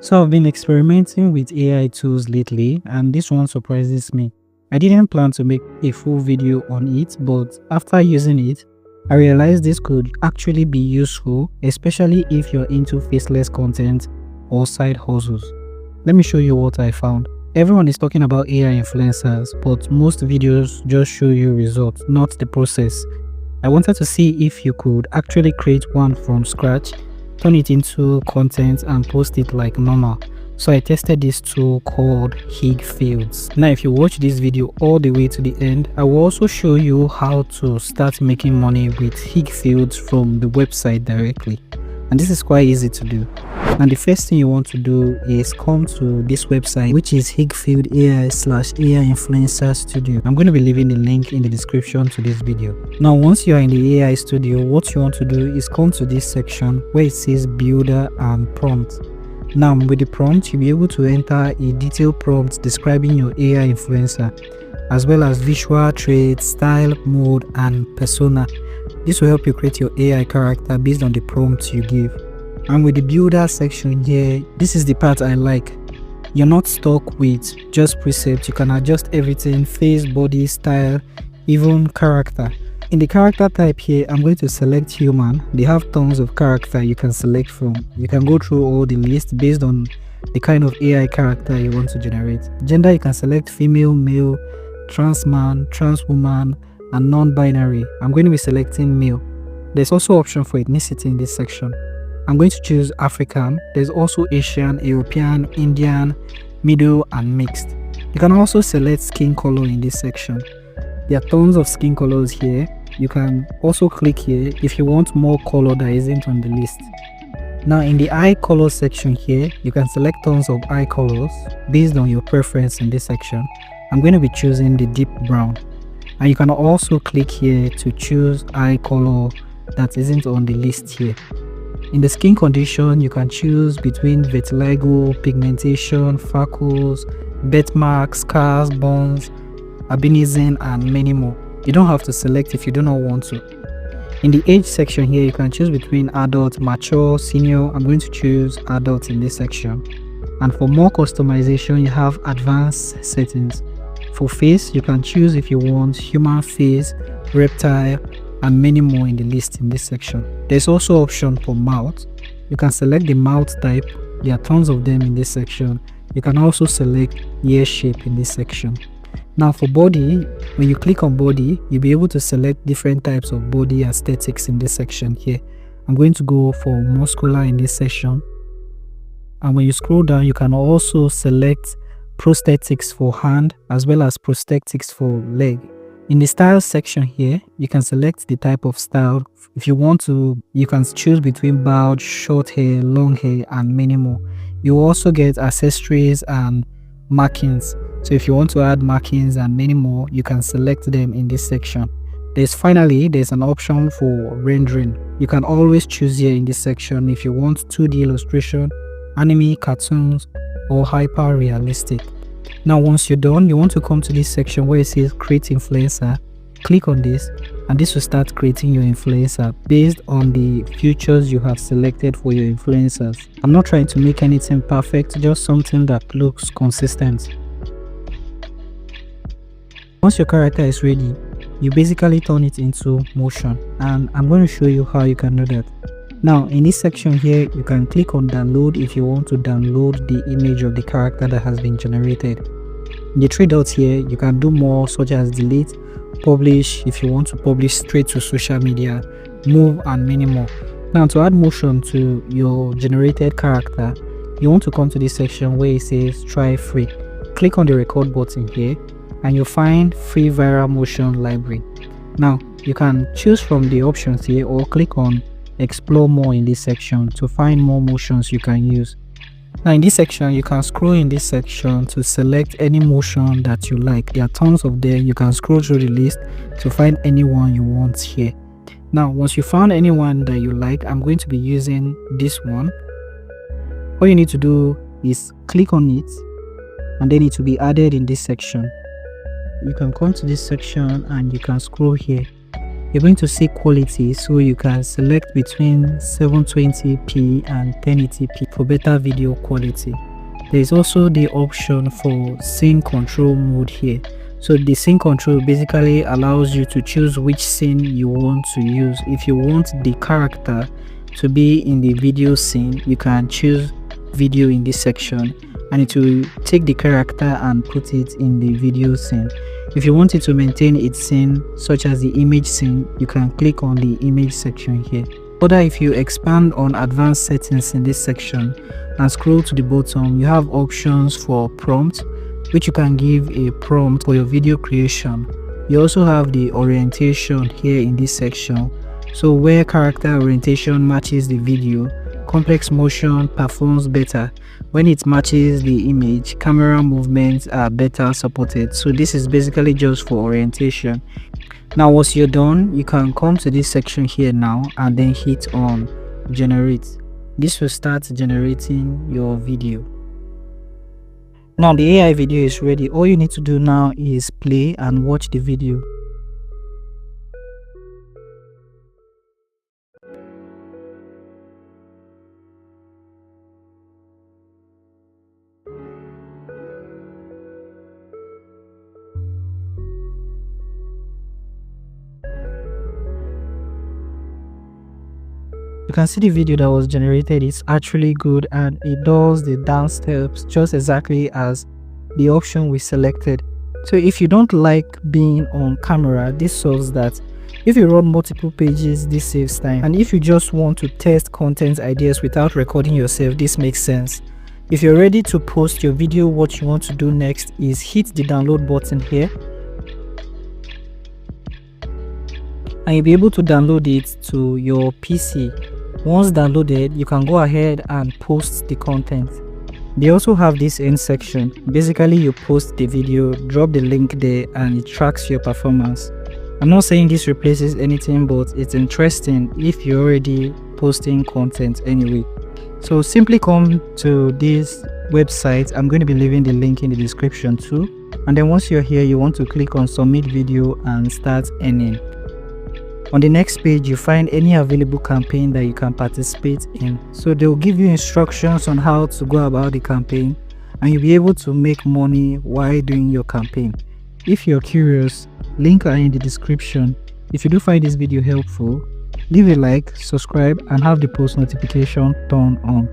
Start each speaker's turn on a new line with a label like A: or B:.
A: So I've been experimenting with AI tools lately, and this one surprises me. I didn't plan to make a full video on it, but after using it, I realized this could actually be useful, especially if you're into faceless content or side hustles. Let me show you what I found. Everyone is talking about AI influencers, but most videos just show you results, not the process. I wanted to see if you could actually create one from scratch, turn it into content and post it like normal. So I tested this tool called Higgsfield. Now if you watch this video all the way to the end, I will also show you how to start making money with Higgsfield from the website directly. And this is quite easy to do. And the first thing you want to do is come to this website, which is Higgsfield AI/AI Influencer Studio. I'm going to be leaving the link in the description to this video. Now, once you are in the AI studio, what you want to do is come to this section where it says Builder and Prompt. Now, with the prompt, you'll be able to enter a detailed prompt describing your AI influencer, as well as visual traits, style, mood, and persona. This will help you create your AI character based on the prompts you give. And with the builder section here, this is the part I like. You're not stuck with just precepts. You can adjust everything: face, body, style, even character. In the character type here, I'm going to select human. They have tons of character you can select from. You can go through all the list based on the kind of AI character you want to generate. Gender, you can select female, male, trans man, trans woman, and non-binary. I'm going to be selecting male. There's also option for ethnicity in this section. I'm going to choose African. There's also Asian, European, Indian, middle, and mixed. You can also select skin color in this section. There are tons of skin colors here. You can also click here if you want more color that isn't on the list. Now in the eye color section here, you can select tons of eye colors based on your preference in this section. I'm going to be choosing the deep brown. And you can also click here to choose eye color that isn't on the list here. In the skin condition, you can choose between vitiligo, pigmentation, freckles, birthmarks, scars, burns, albinism, and many more. You don't have to select if you do not want to. In the age section here, you can choose between adult, mature, senior. I'm going to choose adult in this section. And for more customization, you have advanced settings. For face, you can choose if you want human face, reptile, and many more in the list in this section. There's also option for mouth. You can select the mouth type. There are tons of them in this section. You can also select ear shape in this section. Now for body, when you click on body, you'll be able to select different types of body aesthetics in this section here. I'm going to go for muscular in this section. And when you scroll down, you can also select prosthetics for hand as well as prosthetics for leg. In the style section here, you can select the type of style. If you want to, you can choose between bald, short hair, long hair, and many more. You also get accessories and markings. So if you want to add markings and many more, you can select them in this section. There's an option for rendering. You can always choose here in this section if you want 2D illustration, anime, cartoons, or hyper realistic. Now once you're done, you want to come to this section where it says create influencer. Click on this and this will start creating your influencer based on the features you have selected for your influencers. I'm not trying to make anything perfect, just something that looks consistent. Once your character is ready, you basically turn it into motion, and I'm going to show you how you can do that. Now in this section here, you can click on download if you want to download the image of the character that has been generated. In the three dots here, you can do more, such as delete, publish if you want to publish straight to social media, move, and many more. Now to add motion to your generated character, you want to come to this section where it says try free. Click on the record button here and you'll find free viral motion library. Now you can choose from the options here or click on explore more in this section to find more motions you can use. Now in this section, you can scroll in this section to select any motion that you like. There are tons of them. You can scroll through the list to find any one you want here. Now once you found anyone that you like, I'm going to be using this one. All you need to do is click on it and then it will be added in this section. You can come to this section and you can scroll here. you're going to see quality, so you can select between 720p and 1080p for better video quality. There is also the option for scene control mode here. So the scene control basically allows you to choose which scene you want to use. If you want the character to be in the video scene, you can choose video in this section, and it will take the character and put it in the video scene. If you want it to maintain its scene, such as the image scene, you can click on the image section here. Further, if you expand on advanced settings in this section and scroll to the bottom, you have options for prompt, which you can give a prompt for your video creation. You also have the orientation here in this section, so where character orientation matches the video, complex motion performs better. When it matches the image, camera movements are better supported. So this is basically just for orientation. Now once you're done, you can come to this section here now and then hit on generate. This will start generating your video. Now the AI video is ready. All you need to do now is play and watch the video. You can see the video that was generated is actually good, and it does the dance steps just exactly as the option we selected. So if you don't like being on camera, this solves that. If you run multiple pages, this saves time. And if you just want to test content ideas without recording yourself, this makes sense. If you're ready to post your video, what you want to do next is hit the download button here, and you'll be able to download it to your PC. Once downloaded, you can go ahead and post the content. They also have this end section. Basically, you post the video, drop the link there, and it tracks your performance. I'm not saying this replaces anything, but it's interesting if you're already posting content anyway. So simply come to this website. I'm going to be leaving the link in the description too. And then once you're here, you want to click on submit video and start earning. On the next page, you find any available campaign that you can participate in. So they'll give you instructions on how to go about the campaign, and you'll be able to make money while doing your campaign. If you're curious, links are in the description. If you do find this video helpful, leave a like, subscribe, and have the post notification turned on.